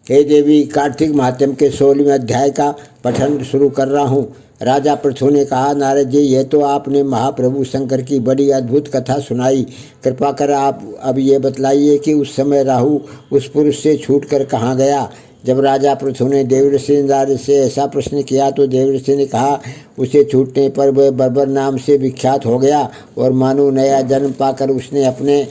हे देवी, कार्तिक महात्म्य के 16वें अध्याय का पठन शुरू कर रहा हूँ। राजा पृथु ने कहा, नारद जी, यह तो आपने महाप्रभु शंकर की बड़ी अद्भुत कथा सुनाई। कृपा कर आप अब ये बतलाइए कि उस समय राहु उस पुरुष से छूटकर कहाँ गया। जब राजा पृथु ने देवर्षि नारद से ऐसा प्रश्न किया तो देवर्षि ने कहा, उसे छूटने पर वह बर्बर नाम से विख्यात हो गया और मानो नया जन्म पाकर उसने अपने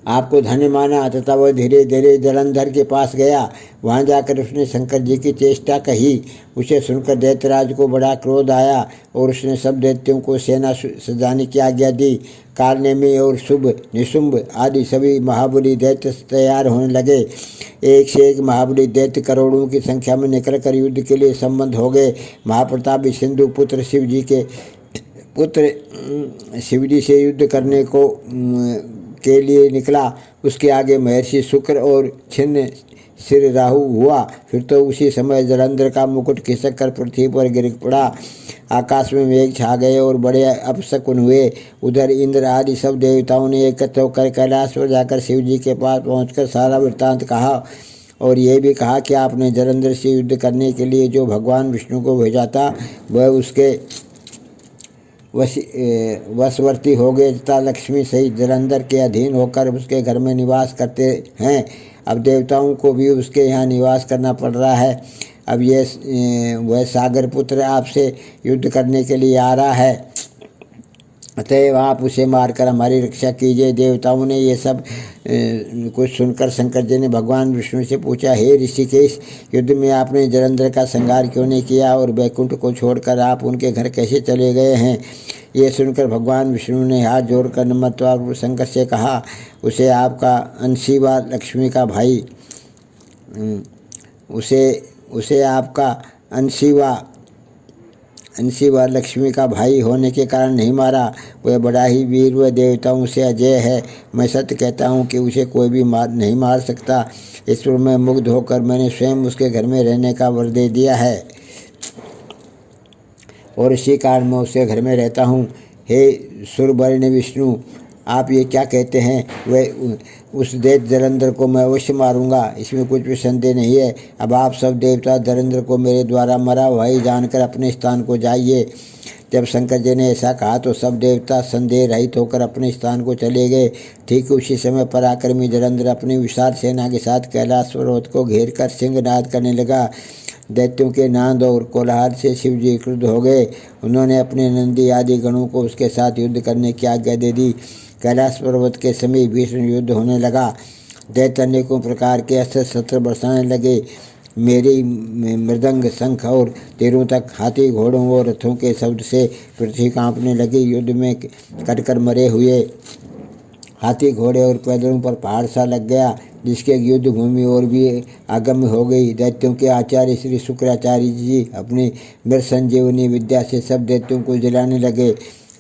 आपको धन्य माना तथा वह धीरे धीरे जलंधर के पास गया। वहां जाकर उसने शंकर जी की चेष्टा कही। उसे सुनकर दैत्यराज को बड़ा क्रोध आया और उसने सब दैत्यों को सेना सजाने की आज्ञा दी। कालनेमी और शुभ निशुंभ आदि सभी महाबली दैत्य तैयार होने लगे। एक से एक महाबली दैत्य करोड़ों की संख्या में निकलकर युद्ध के लिए संबंध हो गए। महाप्रतापी सिंधु पुत्र शिवजी से युद्ध करने के लिए निकला। उसके आगे महर्षि शुक्र और छिन्न सिर राहु हुआ। फिर तो उसी समय जलंधर का मुकुट खिसक कर पृथ्वी पर गिर पड़ा। आकाश में मेघ छा गए और बड़े अपशकुन हुए। उधर इंद्र आदि सब देवताओं ने एकत्र होकर कैलाश पर जाकर शिवजी के पास पहुंचकर सारा वृत्तांत कहा और ये भी कहा कि आपने जलंधर से युद्ध करने के लिए जो भगवान विष्णु को भेजा था वह उसके वशवर्ती हो गए तथा लक्ष्मी सहित जलंधर के अधीन होकर उसके घर में निवास करते हैं। अब देवताओं को भी उसके यहाँ निवास करना पड़ रहा है। अब वह सागर पुत्र आपसे युद्ध करने के लिए आ रहा है, अतएव आप उसे मारकर हमारी रक्षा कीजिए। देवताओं ने ये सब कुछ सुनकर शंकर जी ने भगवान विष्णु से पूछा, हे ऋषिकेश, युद्ध में आपने जलंधर का संहार क्यों नहीं किया और वैकुंठ को छोड़कर आप उनके घर कैसे चले गए हैं। ये सुनकर भगवान विष्णु ने हाथ जोड़कर नमस्कार शंकर से कहा, उसे आपका अंशीवा लक्ष्मी का भाई उसे आपका अंशीवा लक्ष्मी का भाई होने के कारण नहीं मारा। वह बड़ा ही वीर व देवताओं से अजय है। मैं सत्य कहता हूँ कि उसे कोई भी नहीं मार सकता। इस पर मैं मुग्ध होकर मैंने स्वयं उसके घर में रहने का वर दे दिया है और इसी कारण मैं उसके घर में रहता हूँ। हे सुरवर्ण विष्णु, आप ये क्या कहते हैं। वह उस दैत्य जलंधर को मैं अवश्य मारूंगा, इसमें कुछ भी संदेह नहीं है। अब आप सब देवता जलंधर को मेरे द्वारा मरा हुआ ही जानकर अपने स्थान को जाइए। जब शंकर जी ने ऐसा कहा तो सब देवता संदेह रहित होकर अपने स्थान को चले गए। ठीक उसी समय पराक्रमी जलंधर अपनी विशाल सेना के साथ कैलाश पर्वत को घेर कर सिंहनाद करने लगा। दैत्यों के नाद और कोलाहल से शिवजी क्रुद्ध हो गए। उन्होंने अपने नंदी आदि गणों को उसके साथ युद्ध करने की आज्ञा दे दी। कैलाश पर्वत के समीप भीषण युद्ध होने लगा। दैत्य अनेकों प्रकार के अस्त्र शस्त्र बरसाने लगे। मेरी मृदंग शंख और तीरों तक हाथी घोड़ों और रथों के शब्द से पृथ्वी कांपने लगी। युद्ध में कटकर मरे हुए हाथी घोड़े और पैदलों पर पहाड़ सा लग गया, जिसके युद्ध भूमि और भी अगम्य हो गई। दैत्यों के आचार्य श्री शुक्राचार्य जी अपनी मृत संजीवनी विद्या से सब दैत्यों को जलाने लगे।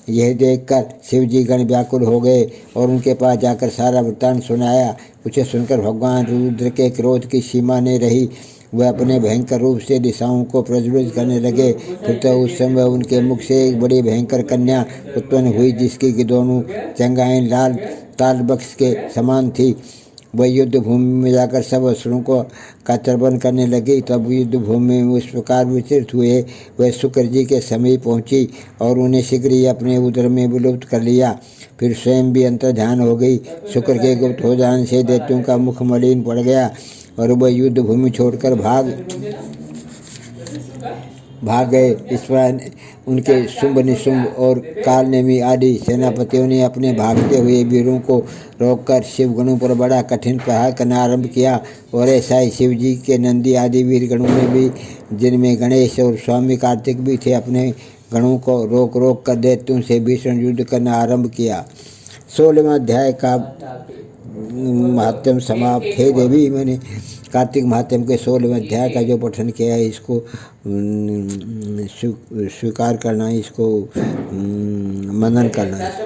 यह देखकर शिवजी गण व्याकुल हो गए और उनके पास जाकर सारा वृत्तांत सुनाया। उसे सुनकर भगवान रुद्र के क्रोध की सीमा नहीं रही। वह अपने भयंकर रूप से दिशाओं को प्रज्वलित करने लगे। फिर तो उस समय उनके मुख से एक बड़ी भयंकर कन्या उत्पन्न हुई, जिसकी की दोनों जंघाएं लाल तालबक्ष के समान थी। वह युद्ध भूमि में जाकर सब असुरों का तर्पण करने लगी। तब युद्ध भूमि में उस प्रकार विचलित हुए वह शुक्र जी के समीप पहुंची और उन्हें शीघ्र ही अपने उदर में विलुप्त कर लिया। फिर स्वयं भी अंतर्ध्यान हो गई। शुक्र के गुप्त हो जाने से दैत्यों का मुख मलिन पड़ गया और वह युद्ध भूमि छोड़कर भाग गए। इस पर उनके शुंभ निशुंभ और कालनेमी आदि सेनापतियों ने अपने भागते हुए वीरों को रोककर शिवगणों पर बड़ा कठिन प्रहार करना आरंभ किया। और ऐसा ही शिवजी के नंदी आदि वीर गणों में भी, जिनमें गणेश और स्वामी कार्तिक भी थे, अपने गणों को रोक रोक कर दैत्यों से भीषण युद्ध करना आरंभ किया। 16वें अध्याय का महात्म्य समाप्त। हे देवी, मैंने कार्तिक महात्म्य के 16वें अध्याय का जो पठन किया है इसको स्वीकार करना, इसको मनन करना है।